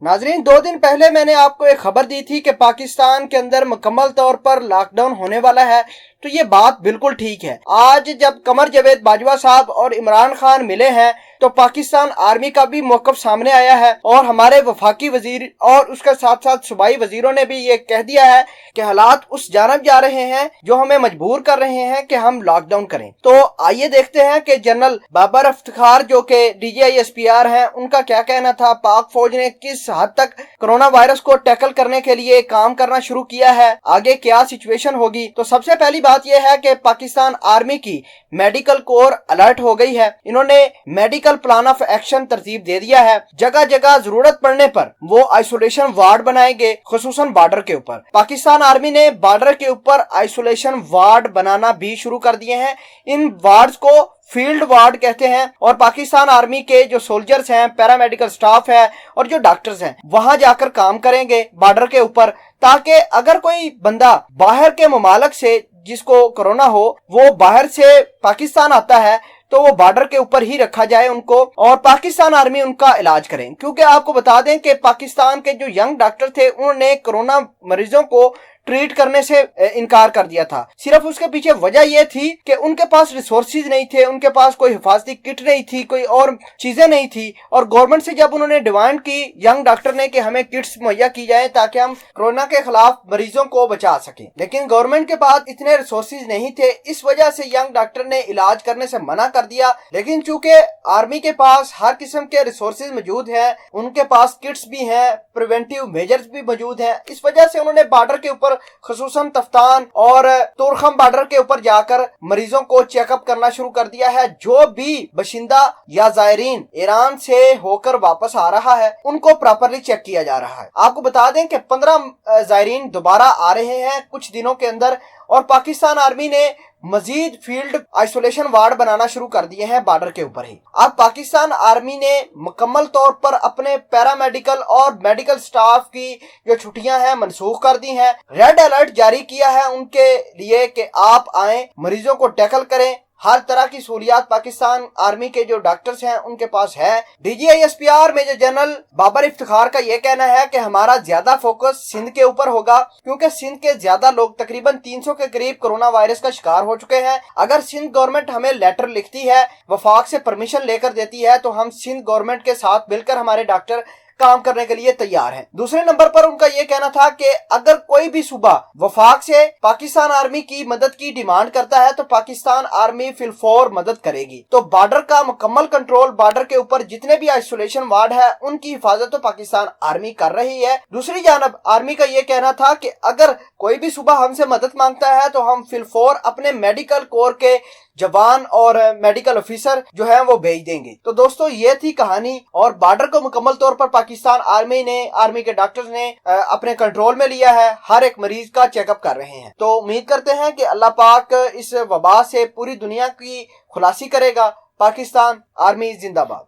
नाजरीन, 2 दिन पहले मैंने आपको एक खबर दी थी कि पाकिस्तान के अंदर मुकम्मल तौर पर लॉकडाउन होने वाला है, तो ये बात बिल्कुल ठीक है। आज जब कमर जावेद बाजवा साहब और इमरान खान मिले हैं तो पाकिस्तान आर्मी का भी मौक़िफ़ सामने आया है और हमारे वफाकी वजीर और उसके साथ साथ सूबाई वजीरों ने भी ये कह दिया है कि हालात उस जानब जा रहे हैं जो हमें मजबूर कर रहे हैं कि हम लॉकडाउन करें। तो आइए देखते हैं कि जनरल बाबर इफ्तिखार जो कि DGI-SPR हैं, उनका क्या कहना था। पाक फौज ने किस हद तक कोरोना वायरस को टैकल करने के लिए काम करना शुरू किया है, आगे क्या सिचुएशन होगी। तो सबसे पहली बात यह है कि पाकिस्तान आर्मी की मेडिकल कोर अलर्ट हो गई है। इन्होंने मेडिकल प्लान ऑफ एक्शन तरतीब दे दिया है। जगह जगह जरूरत पड़ने पर वो आइसोलेशन वार्ड बनाएंगे, खुसूसन बॉर्डर के ऊपर। पाकिस्तान आर्मी ने बॉर्डर के ऊपर आइसोलेशन वार्ड बनाना भी शुरू कर दिए हैं। इन वार्ड्स को फील्ड वार्ड कहते हैं और पाकिस्तान आर्मी के जो सोल्जर्स हैं, पैरामेडिकल स्टाफ है और जो डॉक्टर्स हैं, वहां जाकर काम करेंगे बॉर्डर के ऊपर, ताकि अगर कोई बंदा बाहर के ममालिक से जिसको कोरोना हो, वो बाहर से पाकिस्तान आता है तो वो बॉर्डर के ऊपर ही रखा जाए उनको और पाकिस्तान आर्मी उनका इलाज करें। क्योंकि आपको बता दें कि पाकिस्तान के जो यंग डॉक्टर थे, उन्होंने कोरोना मरीजों को ट्रीट करने से इनकार कर दिया था। सिर्फ उसके पीछे वजह यह थी कि उनके पास रिसोर्सेज नहीं थे, उनके पास कोई हिफाजती किट नहीं थी, कोई और चीजें नहीं थी। और गवर्नमेंट से जब उन्होंने डिमांड की यंग डॉक्टर ने कि हमें किट्स मुहैया की जाए ताकि हम कोरोना के खिलाफ मरीजों को बचा सकें, लेकिन गवर्नमेंट के पास इतने रिसोर्सेज नहीं थे। इस वजह से यंग डॉक्टर ने इलाज करने से मना कर दिया। लेकिन चूंकि आर्मी के पास हर किस्म के रिसोर्सेज मौजूद हैं, उनके पास किट्स भी हैं, प्रिवेंटिव मेजर्स भी मौजूद हैं, इस वजह से उन्होंने बॉर्डर के ऊपर खसूसन तफ्तान और तुरखम बॉर्डर के ऊपर जाकर मरीजों को चेकअप करना शुरू कर दिया है। जो भी बशिंदा या जायरीन ईरान से होकर वापस आ रहा है, उनको प्रॉपरली चेक किया जा रहा है। आपको बता दें कि 15 जायरीन दोबारा आ रहे हैं कुछ दिनों के अंदर और पाकिस्तान आर्मी ने मजीद फील्ड आइसोलेशन वार्ड बनाना शुरू कर दिए हैं बॉर्डर के ऊपर ही। अब पाकिस्तान आर्मी ने मुकम्मल तौर पर अपने पैरामेडिकल और मेडिकल स्टाफ की जो छुट्टियां हैं मनसूख कर दी हैं। रेड अलर्ट जारी किया है उनके लिए कि आप आए, मरीजों को टैकल करें। हर तरह की सहूलियात पाकिस्तान आर्मी के जो डॉक्टर्स हैं उनके पास है। DGI-SPR major general Babar Iftikhar का यह कहना है कि हमारा ज्यादा फोकस सिंध के ऊपर होगा, क्योंकि सिंध के ज्यादा लोग, तकरीबन 300 के करीब कोरोना वायरस का शिकार हो चुके हैं। अगर सिंध गवर्नमेंट हमें लेटर लिखती है, वफाक से परमिशन लेकर देती है, तो हम सिंध गवर्नमेंट के साथ मिलकर हमारे डॉक्टर काम करने के लिए तैयार हैं। दूसरे नंबर पर उनका यह कहना था कि अगर कोई भी सूबा वफाक से पाकिस्तान आर्मी की मदद की डिमांड करता है तो पाकिस्तान आर्मी फिलफौर मदद करेगी। तो बॉर्डर का मुकम्मल कंट्रोल, बॉर्डर के ऊपर जितने भी आइसोलेशन वार्ड है उनकी हिफाजत तो पाकिस्तान आर्मी कर रही है। दूसरी जानब आर्मी का यह कहना था कि अगर कोई भी सूबा हमसे मदद मांगता है तो हम फिलफौर अपने मेडिकल कोर के जवान और मेडिकल ऑफिसर जो है वो भेज देंगे। तो दोस्तों, ये थी कहानी और बॉर्डर को मुकम्मल तौर पर पाकिस्तान आर्मी के डॉक्टर्स ने अपने कंट्रोल में लिया है। हर एक मरीज का चेकअप कर रहे हैं। तो उम्मीद करते हैं कि अल्लाह पाक इस वबा से पूरी दुनिया की खुलासी करेगा। पाकिस्तान आर्मी जिंदाबाद।